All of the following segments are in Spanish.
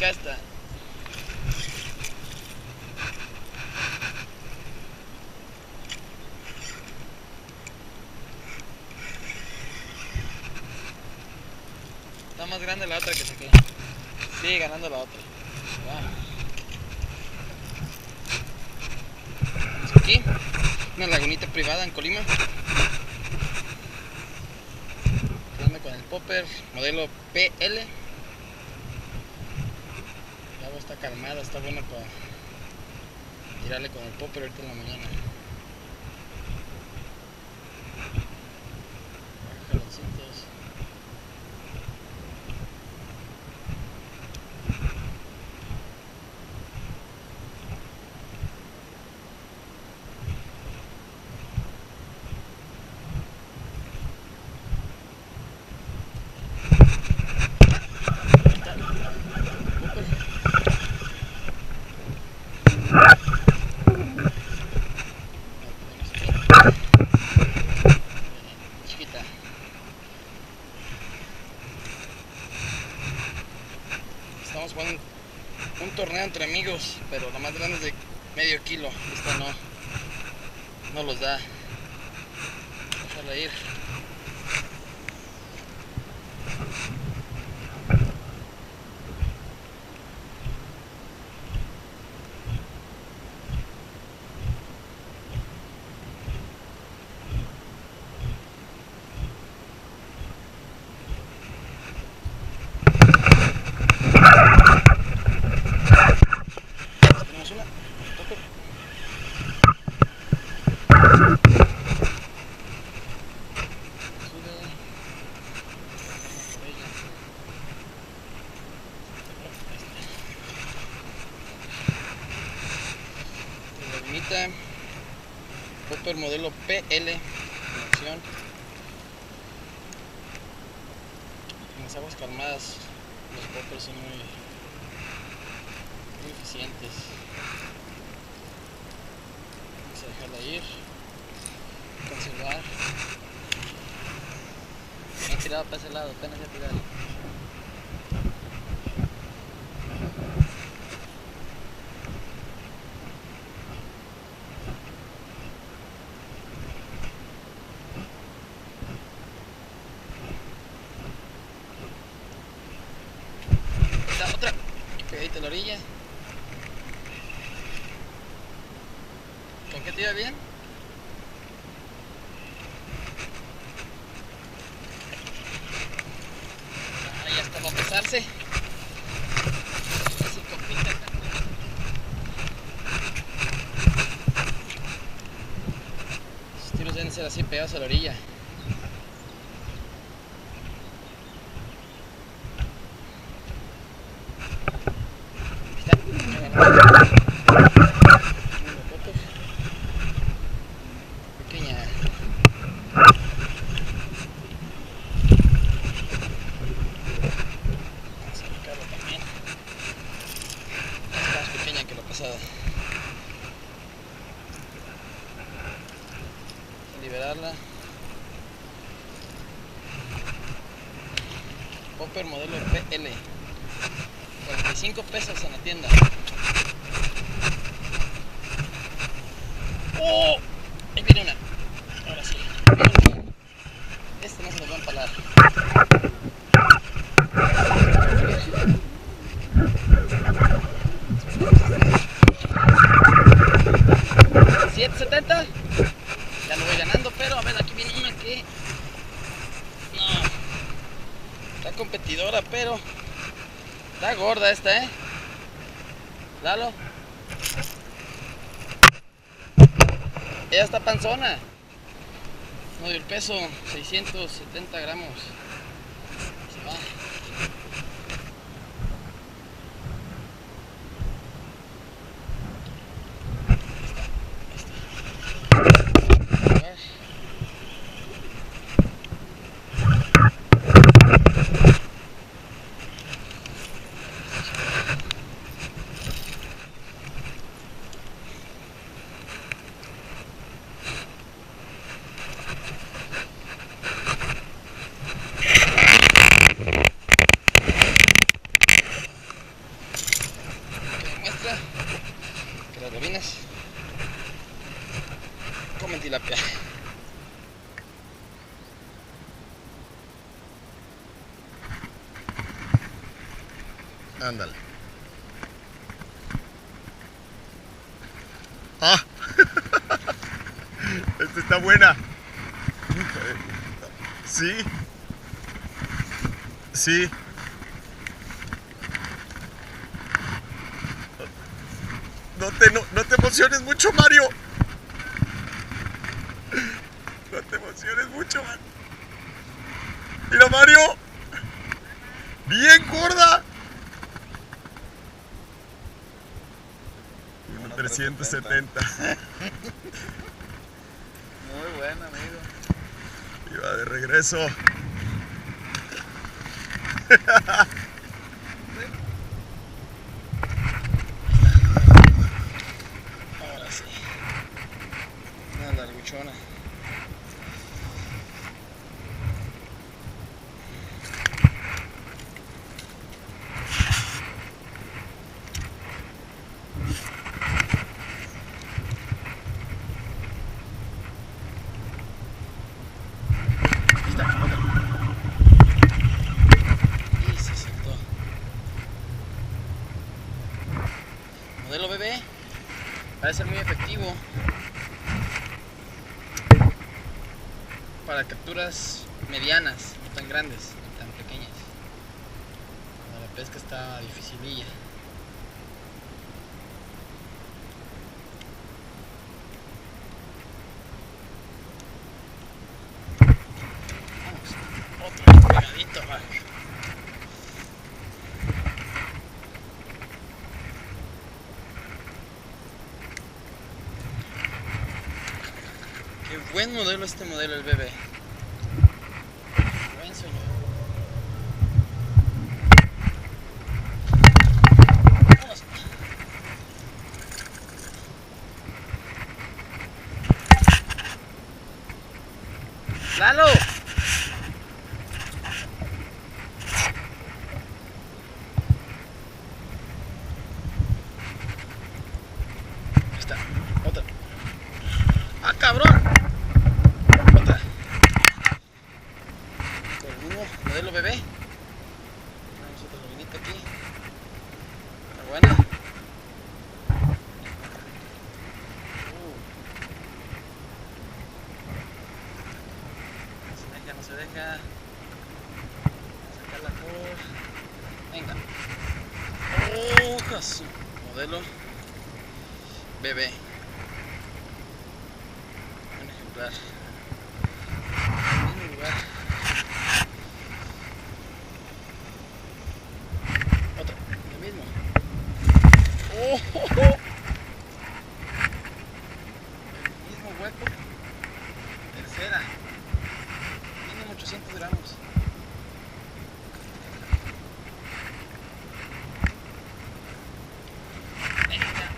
Acá está. Está más grande la otra que saqué. Sigue ganando la otra. Vamos aquí. Una lagunita privada en Colima. Quedarme con el popper modelo PL. El agua está calmada, está buena para tirarle con el popper ahorita en la mañana. Jaloncitos. Chiquita. Estamos jugando un torneo entre amigos, pero la más grande es de medio kilo. Esta no los da. Déjala ir. Tenemos una. Popper modelo PL en acción. En las aguas calmadas los poppers son muy eficientes. Vamos a dejarla ir, conservar. Me he tirado para ese lado, apenas he tirado. Otra pegadita a la orilla. ¿Con qué tira bien? Ahí hasta va a pesarse. Así compita acá. Los tiros deben ser así pegados a la orilla. Liberarla. Popper modelo PL, 45 pesos en la tienda. ¡Oh! Ahí viene una. Ahora sí. Este no se nos va a empalar. $7.70. Ya lo voy ganando, pero a ver, aquí viene una que no está competidora, pero está gorda esta, Lalo, ella está panzona. No dio el peso, 670 gramos. Se va. Ándale. Ah. Esta está buena. Sí. Sí. No te emociones mucho, Mario. No te emociones mucho, Mario. Mira, Mario. Bien gorda. 1.370. Muy buena, amigo. Y va de regreso. Ahora sí. Una larguchona. Y se soltó. Modelo bebé. Parece ser muy efectivo para capturas medianas, no tan grandes, ni tan pequeñas. Cuando la pesca está dificililla. Vamos, otro pegadito, vale. Qué buen modelo este modelo, el bebé. Buen señor. Vamos. ¡Lalo! Ahí está, otra. ¡Ah, cabrón! Otra. Con el mismo modelo bebé. Tenemos otra lobinita aquí. Está buena. No se deja. Sacarla por. Venga. Oh, Jesús. Modelo bebé. Un ejemplar. Mismo lugar. Otro. Lo mismo. Oh, oh, oh. El mismo hueco. Tercera. Mínimo 800 gramos.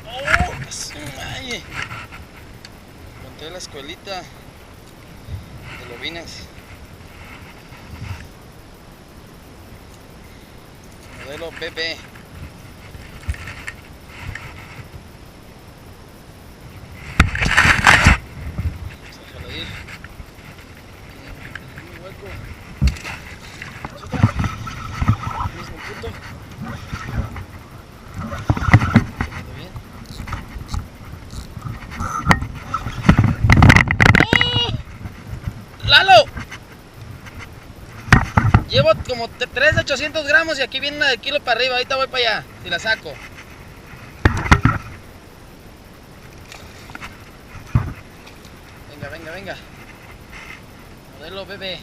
¡Oh! ¡Ay! Encontré la escuelita de lobinas. Modelo BB. Déjalo ir. Aquí hay un hueco. Es otra. Mismo punto. Todo bien. ¡Lalo! Llevo como 3 de 800 gramos y aquí viene una de kilo para arriba. Ahorita voy para allá, si la saco. Venga, venga, venga. Modelo bebé.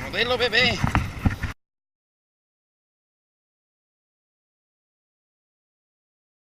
Modelo bebé.